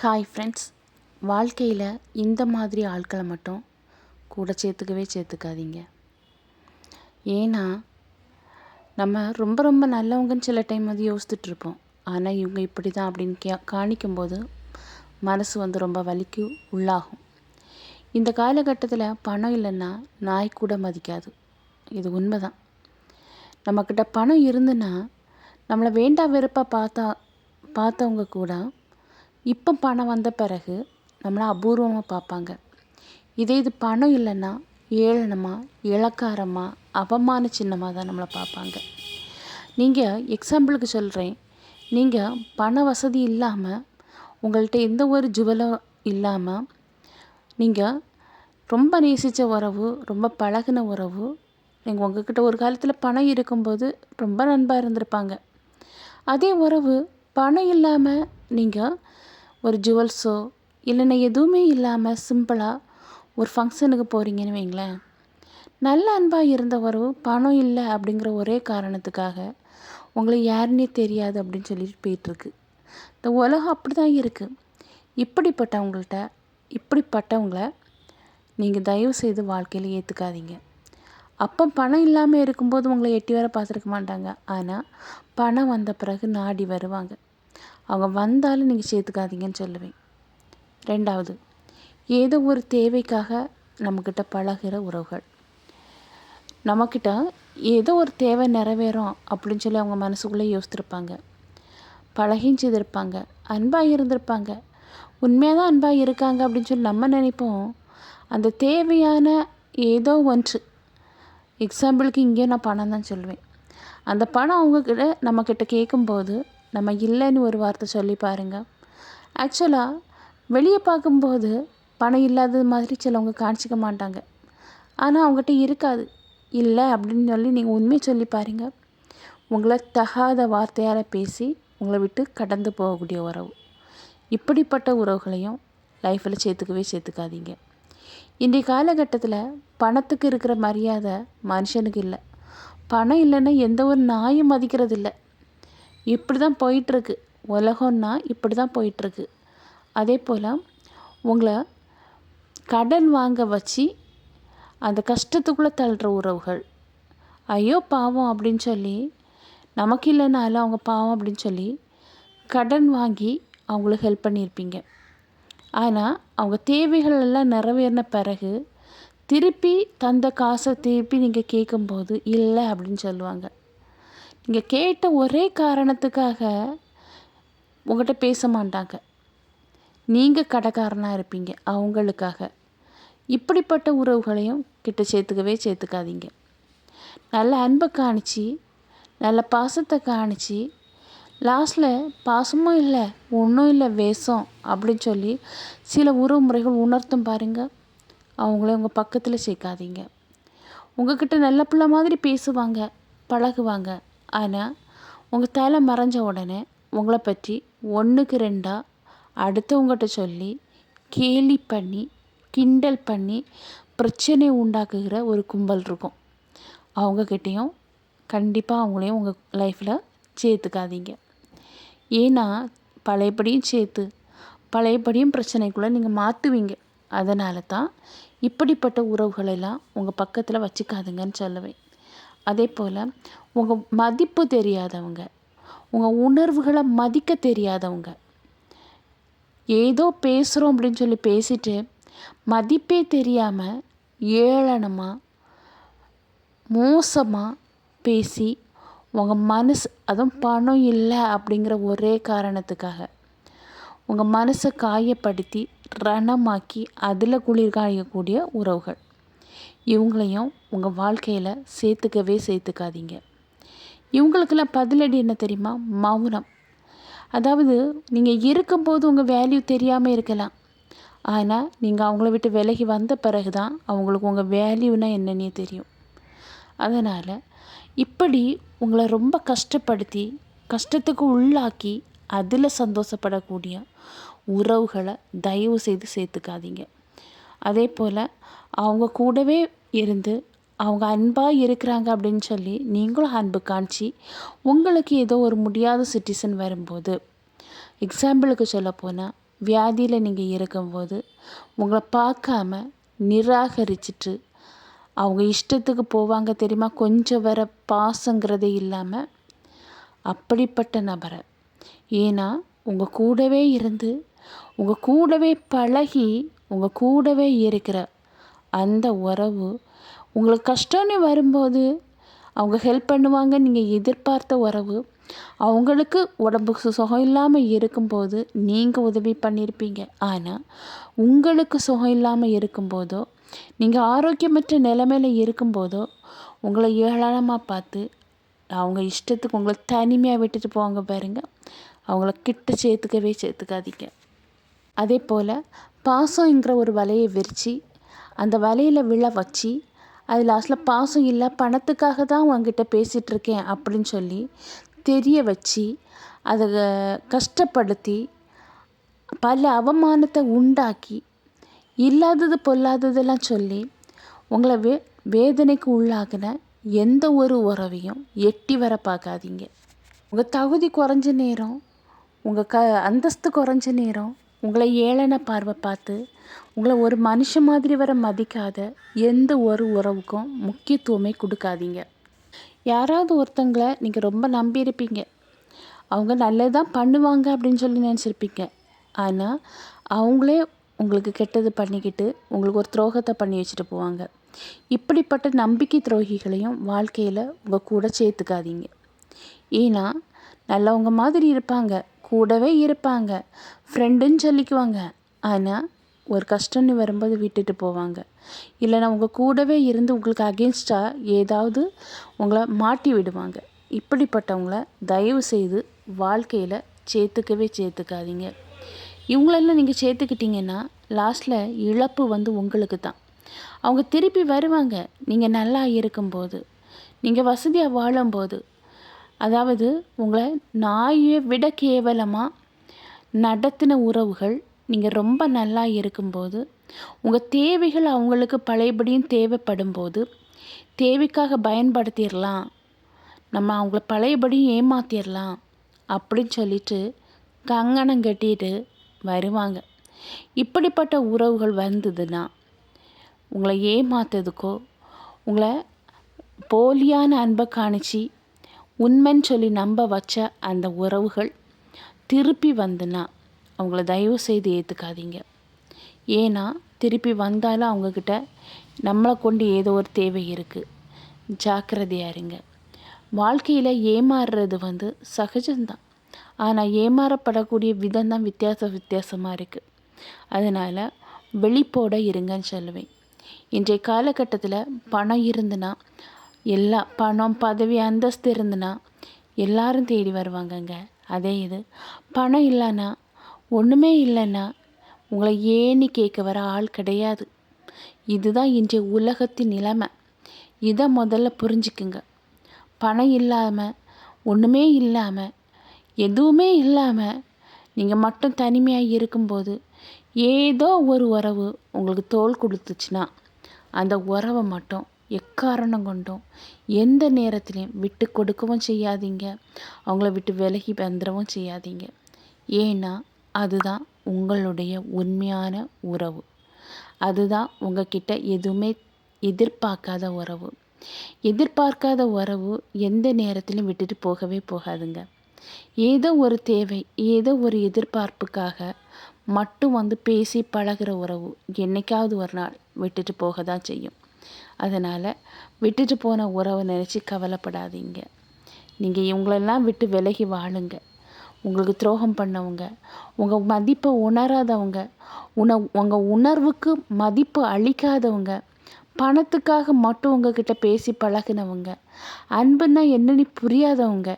Hi friends, வாழ்க்கையில் இந்த மாதிரி ஆட்களை மட்டும் கூட சேர்த்துக்காதீங்க. ஏன்னா நம்ம ரொம்ப ரொம்ப நல்லவங்கன்னு சில டைம் வந்து யோசித்துட்ருப்போம். ஆனால் இவங்க இப்படி தான் அப்படின்னு காணிக்கும்போது மனசு ரொம்ப வலிக்கு உள்ளாகும். இந்த காலகட்டத்தில் பணம் இல்லைன்னா நாய் கூட மதிக்காது. இது உண்மை தான். நம்மக்கிட்ட பணம் இருந்துன்னா நம்மளை வேண்டா வெறுப்பாக பார்த்தவங்க கூட இப்போ பணம் வந்த பிறகு நம்மளை அபூர்வமாக பார்ப்பாங்க. இது பணம் இல்லைன்னா ஏளனமாக, இளக்காரமாக, அவமான சின்னமாக தான் நம்மளை பார்ப்பாங்க. நீங்கள் எக்ஸாம்பிளுக்கு சொல்கிறேன், நீங்கள் பண வசதி இல்லாமல், உங்கள்கிட்ட எந்த ஒரு ஜுவலும் இல்லாமல், நீங்கள் ரொம்ப நேசித்த உறவு, ரொம்ப பழகின உறவு, நீங்கள் உங்கள்கிட்ட ஒரு காலத்தில் பணம் இருக்கும்போது ரொம்ப நண்பாக இருந்திருப்பாங்க. அதே உறவு பணம் இல்லாமல் நீங்கள் ஒரு ஜுவல்ஸோ இல்லைன்னா எதுவுமே இல்லாமல் சிம்பிளாக ஒரு ஃபங்க்ஷனுக்கு போகிறீங்கன்னு வைங்களேன், நல்ல அன்பாக இருந்த உறவு பணம் இல்லை அப்படிங்கிற ஒரே காரணத்துக்காக உங்களை யாருன்னே தெரியாது அப்படின்னு சொல்லிட்டு போயிட்டுருக்கு. இந்த உலகம் அப்படி தான் இருக்குது. இப்படிப்பட்டவங்கள நீங்கள் தயவு செய்து வாழ்க்கையில் ஏற்றுக்காதீங்க. அப்போ பணம் இல்லாமல் இருக்கும்போது உங்களை எட்டி வர பார்த்துருக்க மாட்டாங்க. ஆனால் பணம் வந்த பிறகு நாடி வருவாங்க. அவங்க வந்தாலும் நீங்கள் சேர்த்துக்காதீங்கன்னு சொல்லுவேன். ரெண்டாவது, ஏதோ ஒரு தேவைக்காக நம்மக்கிட்ட பழகிற உறவுகள். நம்மக்கிட்ட ஏதோ ஒரு தேவை நிறைவேறும் அப்படின்னு சொல்லி அவங்க மனசுக்குள்ளே யோசித்திருப்பாங்க, பழகியும் செய்திருப்பாங்க, அன்பாக இருந்திருப்பாங்க, உண்மையாக தான் அன்பாக இருக்காங்க அப்படின்னு சொல்லி நம்ம நினைப்போம். அந்த தேவையான ஏதோ ஒன்று, எக்ஸாம்பிளுக்கு இங்கே நான் பணம் தான் சொல்லுவேன். அந்த பணம் அவங்கக்கிட்ட நம்மக்கிட்ட கேட்கும்போது நம்ம இல்லைன்னு ஒரு வார்த்தை சொல்லி பாருங்கள். ஆக்சுவலாக வெளியே பார்க்கும்போது பணம் இல்லாதது மாதிரி சிலவங்க காணிச்சிக்க மாட்டாங்க. ஆனால் அவங்ககிட்ட இருக்காது. இல்லை அப்படின்னு சொல்லி நீங்கள் உண்மையை சொல்லி பாருங்கள். உங்களை தகாத வார்த்தையால் பேசி உங்களை விட்டு கடந்து போகக்கூடிய உறவு. இப்படிப்பட்ட உறவுகளையும் லைஃப்பில் சேர்த்துக்காதீங்க. இன்றைய காலகட்டத்தில் பணத்துக்கு இருக்கிற மரியாதை மனுஷனுக்கு இல்லை. பணம் இல்லைன்னா எந்த ஒரு நாயும் மதிக்கிறது இல்லை. இப்படி தான் போயிட்டுருக்கு உலகம்னா, இப்படி தான் போயிட்டுருக்கு. அதே போல் உங்களை கடன் வாங்க வச்சு அந்த கஷ்டத்துக்குள்ளே தள்ளுற உறவுகள், ஐயோ பாவம் அப்படின்னு சொல்லி, நமக்கு இல்லைனாலும் அவங்க பாவம் அப்படின்னு சொல்லி கடன் வாங்கி அவங்களுக்கு ஹெல்ப் பண்ணியிருப்பீங்க. ஆனால் அவங்க தேவைகள் எல்லாம் நிறைவேறின பிறகு திருப்பி தந்த காசை திருப்பி நீங்கள் கேட்கும்போது இல்லை அப்படின்னு சொல்லுவாங்க. நீங்கள் கேட்ட ஒரே காரணத்துக்காக உங்கள்கிட்ட பேச மாட்டாங்க. நீங்கள் கடைக்காரனாக இருப்பீங்க அவங்களுக்காக. இப்படிப்பட்ட உறவுகளையும் கிட்ட சேர்த்துக்காதீங்க. நல்ல அன்பை காணிச்சு, நல்ல பாசத்தை காணிச்சு, லாஸ்ட்டில் பாசமும் இல்லை ஒன்றும் இல்லை வேஷம் அப்படின்னு சொல்லி சில உறவு முறைகள் உணர்த்தும் பாருங்கள். அவங்கள உங்கள் பக்கத்தில் சேர்க்காதீங்க. உங்கள்கிட்ட நல்ல பிள்ளை மாதிரி பேசுவாங்க, பழகுவாங்க. ஆனால் உங்கள் தலை மறைஞ்ச உடனே உங்களை பற்றி ஒன்றுக்கு ரெண்டாக அடுத்தவங்ககிட்ட சொல்லி கேலி பண்ணி கிண்டல் பண்ணி பிரச்சனை உண்டாக்குகிற ஒரு கும்பல் இருக்கும். அவங்கக்கிட்டேயும் கண்டிப்பாக அவங்களையும் உங்கள் லைஃப்பில் சேர்த்துக்காதீங்க. ஏன்னா பழையபடியும் பிரச்சனைக்குள்ளே நீங்கள் மாற்றுவீங்க. அதனால தான் இப்படிப்பட்ட உறவுகளெல்லாம் உங்கள் பக்கத்தில் வச்சுக்காதுங்கன்னு சொல்லுவேன். அதே போல் உங்கள் மதிப்பு தெரியாதவங்க, உங்கள் உணர்வுகளை மதிக்க தெரியாதவங்க, ஏதோ பேசுகிறோம் அப்படின்னு சொல்லி பேசிட்டு மதிப்பே தெரியாமல் ஏளனமாக மோசமாக பேசி உங்கள் மனசு, அதுவும் பணம் இல்லை அப்படிங்கிற ஒரே காரணத்துக்காக உங்கள் மனசை காயப்படுத்தி ரணமாக்கி அதில் குளிர் காயக்கூடிய உறவுகள், இவங்களையும் உங்கள் வாழ்க்கையில் சேர்த்துக்காதீங்க. இவங்களுக்கெல்லாம் பதிலடி என்ன தெரியுமா? மௌனம். அதாவது நீங்கள் இருக்கும்போது உங்கள் வேல்யூ தெரியாமல் இருக்கலாம். ஆனால் நீங்கள் அவங்கள விட்டு விலகி வந்த பிறகு தான் அவங்களுக்கு உங்கள் வேல்யூனா என்னன்னே தெரியும். அதனால் இப்படி உங்களை ரொம்ப கஷ்டப்படுத்தி கஷ்டத்துக்கு உள்ளாக்கி அதில் சந்தோஷப்படக்கூடிய உறவுகளை தயவு செய்து சேர்த்துக்காதீங்க. அதே போல் அவங்க கூடவே இருந்து அவங்க அன்பாக இருக்கிறாங்க அப்படின்னு சொல்லி நீங்களும் அன்பு காமிச்சு உங்களுக்கு ஏதோ ஒரு முடியாத சுச்சுவேஷன் வரும்போது, எக்ஸாம்பிளுக்கு சொல்லப்போனால் வியாதியில் நீங்கள் இருக்கும்போது உங்களை பார்க்காம நிராகரிச்சிட்டு அவங்க இஷ்டத்துக்கு போவாங்க தெரியுமா, கொஞ்சம் வர பாசங்கிறதே இல்லாமல். அப்படிப்பட்ட நபரை, ஏன்னா உங்கள் கூடவே இருந்து உங்கள் கூடவே பழகி உங்கள் கூடவே இருக்கிற அந்த உறவு உங்களுக்கு கஷ்டம்னு வரும்போது அவங்க ஹெல்ப் பண்ணுவாங்க. நீங்கள் எதிர்பார்த்த உறவு அவங்களுக்கு உடம்புக்கு சுகம் இல்லாமல் இருக்கும்போது நீங்கள் உதவி பண்ணியிருப்பீங்க. ஆனால் உங்களுக்கு சுகம் இல்லாமல் இருக்கும்போதோ, நீங்கள் ஆரோக்கியமற்ற நிலைமையில் இருக்கும்போதோ உங்களை ஏளனமாக பார்த்து அவங்க இஷ்டத்துக்கு உங்களை தனிமையாக விட்டுட்டு போவாங்க பாருங்க. அவங்கள கிட்ட சேர்த்துக்காதீங்க. அதே போல் பாசங்கிற ஒரு வலையை விரித்து அந்த வலையில் விழ வச்சு அது லாஸ்ட்டில் பாசம் இல்லை, பணத்துக்காக தான் உங்ககிட்ட பேசிகிட்ருக்கேன் அப்படின்னு சொல்லி தெரிய வச்சு அதை கஷ்டப்படுத்தி பல அவமானத்தை உண்டாக்கி இல்லாதது பொல்லாததெல்லாம் சொல்லி உங்களை வேதனைக்கு உள்ளாகின எந்த ஒரு உறவையும் எட்டி வர பார்க்காதீங்க. உங்கள் தகுதி குறைஞ்ச நேரம், உங்கள் அந்தஸ்து குறைஞ்ச நேரம் உங்களை ஏளன பார்வை பார்த்து உங்களை ஒரு மனுஷன் மாதிரி வர மதிக்காத எந்த ஒரு உறவுக்கும் முக்கியத்துவமே கொடுக்காதீங்க. யாராவது ஒருத்தங்களை நீங்கள் ரொம்ப நம்பியிருப்பீங்க, அவங்க நல்லதான் பண்ணுவாங்க அப்படின்னு சொல்லி நினச்சிருப்பீங்க. ஆனால் அவங்களே உங்களுக்கு கெட்டது பண்ணிக்கிட்டு உங்களுக்கு ஒரு துரோகத்தை பண்ணி வச்சுட்டு போவாங்க. இப்படிப்பட்ட நம்பிக்கை துரோகிகளையும் வாழ்க்கையில் உங்கள் கூட சேர்த்துக்காதீங்க. ஏன்னா நல்லவங்க மாதிரி இருப்பாங்க, கூடவே இருப்பாங்க, ஃப்ரெண்டுன்னு சொல்லிக்குவாங்க. ஆனால் ஒரு கஷ்டம்னு வரும்போது விட்டுட்டு போவாங்க. இல்லைனா உங்கள் கூடவே இருந்து உங்களுக்கு அகென்ஸ்டாக ஏதாவது உங்களை மாட்டி விடுவாங்க. இப்படிப்பட்டவங்கள தயவு செய்து வாழ்க்கையில் சேர்த்துக்காதீங்க. இவங்களெல்லாம் நீங்கள் சேர்த்துக்கிட்டிங்கன்னா லாஸ்ட்டில் இழப்பு உங்களுக்கு தான். அவங்க திருப்பி வருவாங்க நீங்கள் நல்லா இருக்கும்போது, நீங்கள் வசதியாக வாழும்போது. அதாவது உங்களை நாயை விட கேவலமாக நடத்தின உறவுகள் நீங்கள் ரொம்ப நல்லா இருக்கும்போது, உங்கள் தேவைகள் அவங்களுக்கு பழையபடியும் தேவைப்படும் போது, தேவைக்காக பயன்படுத்திடலாம், நம்ம அவங்கள பழையபடியும் ஏமாற்றிடலாம் அப்படின்னு சொல்லிட்டு கங்கணம் கட்டிட்டு வருவாங்க. இப்படிப்பட்ட உறவுகள் வந்ததுன்னா உங்களை ஏமாத்ததுக்கோ, உங்களை போலியான அன்பை காணிச்சு உண்மைன்னு சொல்லி நம்ப வச்ச அந்த உறவுகள் திருப்பி வந்துன்னா அவங்கள தயவு செய்து ஏற்றுக்காதீங்க. ஏன்னா திருப்பி வந்தாலும் அவங்கக்கிட்ட நம்மளை கொண்டு ஏதோ ஒரு தேவை இருக்குது. ஜாக்கிரதையாக இருங்க. வாழ்க்கையில் ஏமாறுறது சகஜம்தான். ஆனால் ஏமாறப்படக்கூடிய விதம் தான் வித்தியாசமாக இருக்குது. அதனால் வெளிப்போட இருங்கன்னு சொல்லுவேன். இன்றைய காலகட்டத்தில் பணம் இருந்துன்னா, பணம் பதவி அந்தஸ்து இருந்துன்னா எல்லாரும் தேடி வருவாங்கங்க. அதே இது பணம் இல்லைன்னா, ஒன்றுமே இல்லைன்னா உங்களை ஏன்னு கேட்க வர ஆள் கிடையாது. இதுதான் இன்றைய உலகத்தின் நிலைமை. இதை முதல்ல புரிஞ்சுக்குங்க. பணம் இல்லாமல், ஒன்றுமே இல்லாமல், எதுவுமே இல்லாமல் நீங்கள் மட்டும் தனிமையாக இருக்கும்போது ஏதோ ஒரு உறவு உங்களுக்கு தோள் கொடுத்துச்சுன்னா அந்த உறவை மட்டும் எக்காரணம் கொண்டும் எந்த நேரத்துலையும் விட்டு கொடுக்கவும் செய்யாதீங்க, அவங்கள விட்டு விலகி வந்துடவும் செய்யாதீங்க. ஏன்னா அதுதான் உங்களுடைய உண்மையான உறவு. அதுதான் உங்ககிட்ட எதுவுமே எதிர்பார்க்காத உறவு. எதிர்பார்க்காத உறவு எந்த நேரத்திலும் விட்டுட்டு போகவே போகாதுங்க. ஏதோ ஒரு தேவை, ஏதோ ஒரு எதிர்பார்ப்புக்காக மட்டும் பேசி பழகிற உறவு என்றைக்காவது ஒரு நாள் விட்டுட்டு போக தான் செய்யும். அதனால் விட்டுட்டு போன உறவை நினச்சி கவலைப்படாதீங்க. நீங்கள் இவங்களெல்லாம் விட்டு விலகி வாழுங்க. உங்களுக்கு துரோகம் பண்ணவங்க, உங்கள் மதிப்பை உணராதவங்க, உங்கள் உணர்வுக்கு மதிப்பு அளிக்காதவங்க, பணத்துக்காக மட்டும் உங்ககிட்ட பேசி பழகினவங்க, அன்புன்னா என்னன்னு புரியாதவங்க,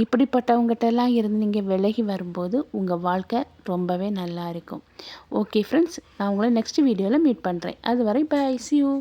இப்படிப்பட்டவங்ககிட்டலாம் இருந்து நீங்கள் விலகி வரும்போது உங்கள் வாழ்க்கை ரொம்பவே நல்லா இருக்கும். ஓகே ஃப்ரெண்ட்ஸ், நான் உங்களை நெக்ஸ்ட் வீடியோவில் மீட் பண்ணுறேன். அதுவரை பை, see you.